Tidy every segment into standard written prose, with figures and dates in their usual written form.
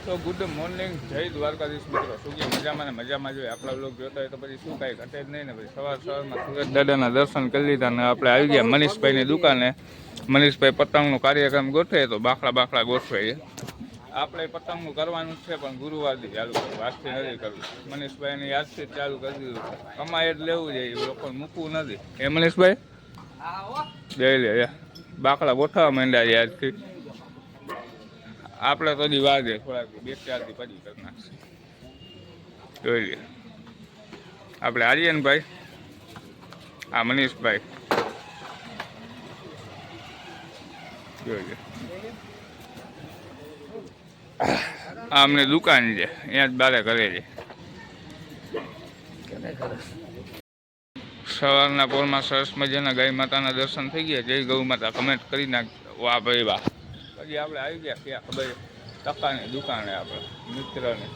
તો good morning, જય દ્વારકાધીશ મિત્રો. શું કે મજામાં ને મજામાં જોઈએ. આપણા લોક જોતા હોય તો પછી શું કાંઈ ઘટે જ નહીં ને. પછી સવારમાં સુરત દાદાના દર્શન કરી લીધા ને આપણે આવી ગયા મનીષભાઈની દુકાને. મનીષભાઈ પતંગનો કાર્યક્રમ ગોઠવે તો બાખડા ગોઠવે. આપણે પતંગનું કરવાનું જ છે પણ ગુરુવારથી ચાલુ કરવું, આજથી નથી કરવું. મનીષભાઈને યાદથી જ ચાલુ કરી દીધું. કમાય જ લેવું જોઈએ, લોકોને મૂકવું નથી. એ મનીષભાઈ જઈ લે બાખડા ગોઠવવા માંડ્યા છે આજથી. આપણે તો દી વાર છે, થોડાક 2-4 દી પછી કરી નાખશે. જોઈ લે આપણે આર્યનભાઈ, આ મનીષભાઈ જોઈ લે. આ અમને દુકાન છે, અહીંયા જ બારે કરે છે. સવારના પોરમાં સરસ મજાના ગાય માતાના દર્શન થઈ ગયા. જય ગૌ માતા કમેન્ટ કરી નાખ. વાહ ભાઈ વાહ. પછી આપણે આવી ગયા ક્યાં ખબર ટકાની દુકાને આપણે મિત્રને.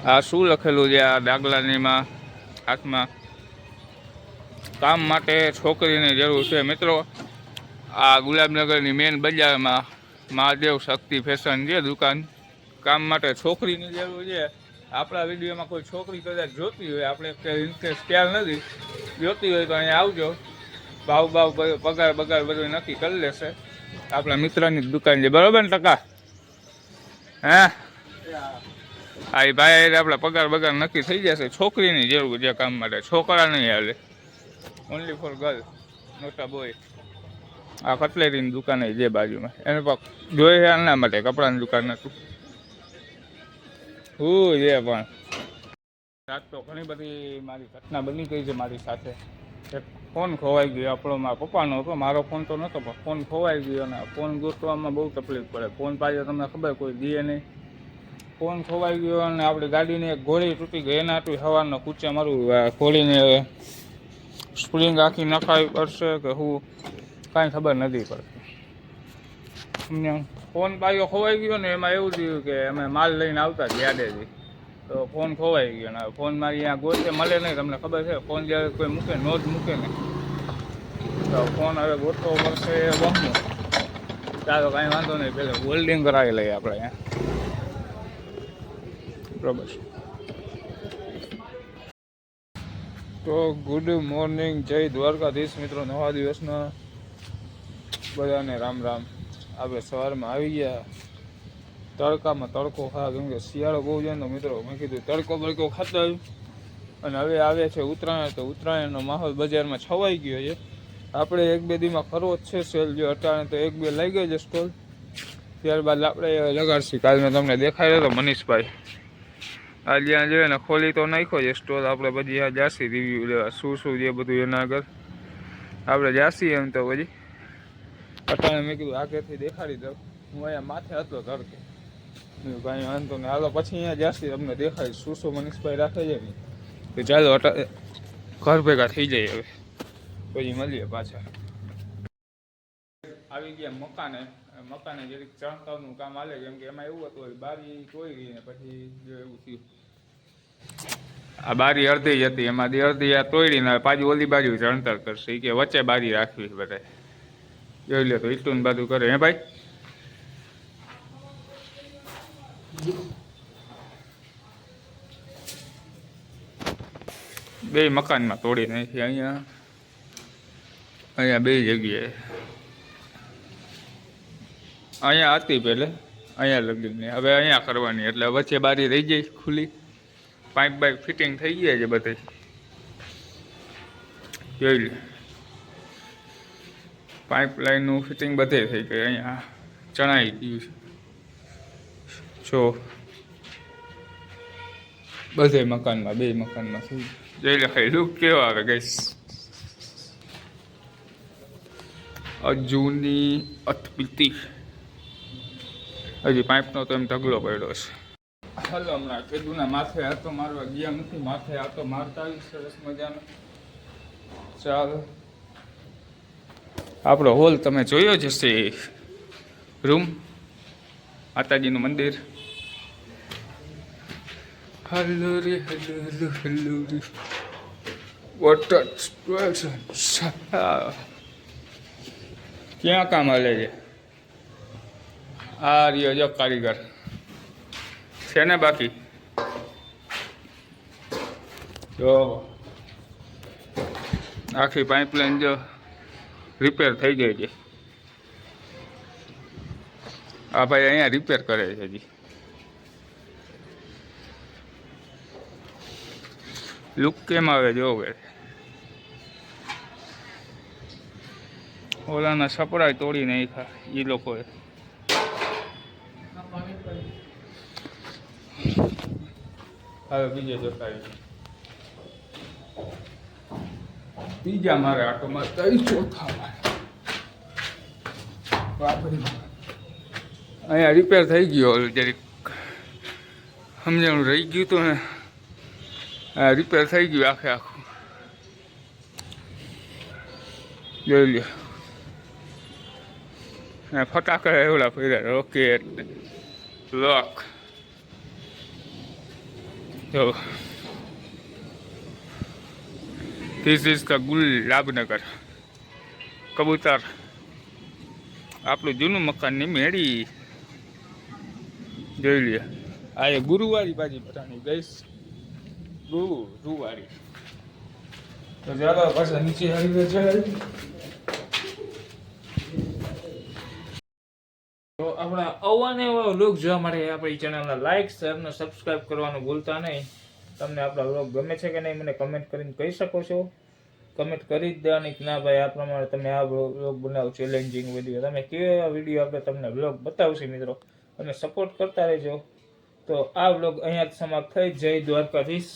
આ શું લખેલું છે આ ડાગલાનીમાં હાથમાં? કામ માટે છોકરીની જરૂર છે મિત્રો. આ ગુલાબનગરની મેન બજારમાં મહાદેવ શક્તિ ફેશન છે દુકાન. કામ માટે છોકરીની જરૂર છે. આપણા વિડીયોમાં કોઈ છોકરી કદાચ જોતી હોય, આપણે ઇન્ટરેસ્ટ ખ્યાલ નથી, જોતી હોય તો અહીંયા આવજો. ભાવ પગાર બધું નક્કી કરી લેશે. આપણા મિત્રની જ દુકાન છે, બરાબર ને ટકા? હે હા એ ભાઈ આપણા પગાર નક્કી થઈ જશે. છોકરીની જરૂર છે કામ માટે, છોકરા નહીં હાલે. Only for girl, NOTA boy. આ કટલેરીની દુકાન જે બાજુમાં એને જોઈએ આના માટે કપડાની દુકાન હતું. હું છે પણ રાત તો ઘણી બધી મારી ઘટના બની ગઈ છે મારી સાથે. એક ફોન ખોવાઈ ગયો આપણો, મારા પપ્પાનો હતો, મારો ફોન તો નહોતો પણ ફોન ખોવાઈ ગયો. અને ફોન ગોતવામાં બહુ તકલીફ પડે. ફોન પાછો તમને ખબર કોઈ દે નહીં. ફોન ખોવાઈ ગયો અને આપણી ગાડીની એક ઘોડી તૂટી ગઈ. એના હતું સવારનો કૂચે મારું ઘોડીને સ્પ્રિંગ આખી નખાવી પડશે કે હું કાંઈ ખબર નથી પડતી. ફોન પાછો ખોવાઈ ગયો ને એમાં એવું થયું કે અમે માલ લઈને આવતા જ યાદેથી તો ફોન ખોવાઈ ગયો. ને ફોન મારી અહીંયા ગોતે મળે નહીં, તમને ખબર છે. ફોન જ્યારે કોઈ મૂકે નો જ મૂકે ને, તો ફોન હવે ગોતવો પડશે બહુ. ચાલો કાંઈ વાંધો નહીં, પહેલાં હોલ્ડિંગ કરાવી લઈએ આપણે અહીંયા, બરાબર. તો ગુડ મોર્નિંગ, જય દ્વારકાધીશ મિત્રો. નવા દિવસના બધાને રામ રામ. આપણે સવારમાં આવી ગયા તડકામાં. તડકો ખા કેમ કે શિયાળો બહુ જાય તો મિત્રો મેં કીધું તડકો ખાતા આવ્યું. અને હવે આવે છે ઉત્તરાયણ, તો ઉત્તરાયણનો માહોલ બજારમાં છવાઈ ગયો છે. આપણે 1-2 દીમાં ખરો જ છે સેલ. જો અટાણે તો 1-2 લઈ ગઈ છે સ્ટોલ, ત્યારબાદ આપણે લગાડશી. કાલ મેં તમને દેખાડ્યો તો મનીષભાઈ આ જ્યાં જોઈએ ને ખોલી તો નાખ્યો છે સ્ટોલ. આપણે પછી આ જાસી રિવ્યૂ લેવા શું છે બધું એના આગળ આપણે જાસી. એમ તો પછી અટાણે મેં કીધું આગળથી દેખાડી દઉં. હું અહીંયા માથે હતો તડકે, કાંઈ વાંધો નહીં. હાલો પછી અહીંયા જાસી તમને દેખાડીશ શું મનીષભાઈ રાખે છે ને. તો ચાલો ઘર ભેગા થઈ જાય. હવે પછી મળીએ પાછા. આવી ગયા મકાને જરીક ચણતરનું કામ હાલે. કેમ કે એમાં એવું હતું બારી તોડી ને પછી જો એવું થયું. આ બારી અડધી જ હતી, એમાંથી અડધી આ તોડીને પાછી ઓલી બાજુ ચણતર કરશે. એ કે વચ્ચે બારી રાખવી બધા. જોઈ લે તો ઈટું બધું કરે. હે ભાઈ બે મકાનમાં તોડી નાખી. અહીંયા 2 જગ્યાએ. અહીંયા હતી પહેલે, અહીંયા લગીને હવે અહીંયા કરવાની. એટલે વચ્ચે બારી રહી જાય ખુલ્લી. પાઇપ ફિટિંગ થઈ ગયા છે બધે. જોઈ લે પાઇપલાઇનનું ફિટિંગ બધે થઈ ગઈ. અહીંયા ચણાઈ ગયું છે જો બધે મકાનમાં. 2 મકાનમાં થઈ ગયું. જોઈ લે ખાઈ લુક કેવો આવે ગઈશ. જૂની અતપીતી હજી પાઇપનો તો એમ ઢગલો પડ્યો છે. હાલો હમણાં ખેડૂના માથે હાથો મારવા ગયા નથી. માથે હાથો મારતા આવી સરસ મજાનો. ચાલો આપણો હોલ તમે જોયો જ હશે. રૂમ માતાજીનું મંદિર. હલો રે વોટર ક્યાં કામ હાલે છે? આ રહ્યો જો કારીગર. છે ને બાકી જો આખી પાઇપલાઇન જો રિપેર થઈ ગઈ છે. આ ભાઈ અહીંયા રિપેર કરે છે હજી. લુક કેમ આવે જો હવે ઓલાના સપડાય તોડી નાખ્યા એ લોકોએ. હવે બીજે જતા બીજા મારે આટો મારતા ચોથા અહીંયા રિપેર થઈ ગયો જરીક સમજાણું રહી ગયું તો ને રિપેર થઈ ગયું આખે આખું જોઈ લ્યો. ફટાકડા એવડા ફર્યા રોકેટ લોક જો ધીસ ઇઝ ધ ગુલાબનગર કબૂતર આપણું જૂનું મકાનની મેળી જોઈ લે. આ એ ગુરુવારી બાજી પટાણી ગઈશ ગુરુવારી તો ચાલો પાછા નીચે આવી છે. તો આપણા અવાને એવા વ્લોગ જોવા માટે આપણી ચેનલને લાઈક શેર અને સબસ્ક્રાઈબ કરવાનું ભૂલતા નહીં. તમને આપણા વ્લોગ ગમે છે કે નહીં મને કમેન્ટ કરીને કહી શકો છો. કમેન્ટ કરી જ દેવાની કે ના ભાઈ આ પ્રમાણે તમે આ વ્લોગ બનાવો ચેલેન્જિંગ વિડીયો. તમે કેવા વિડીયો આપણે તમને વ્લોગ બતાવશે મિત્રો અને સપોર્ટ કરતા રહેજો. તો આ વ્લોગ અહીંયા જ સમાપ્ત થઈ. જય દ્વારકાધીશ.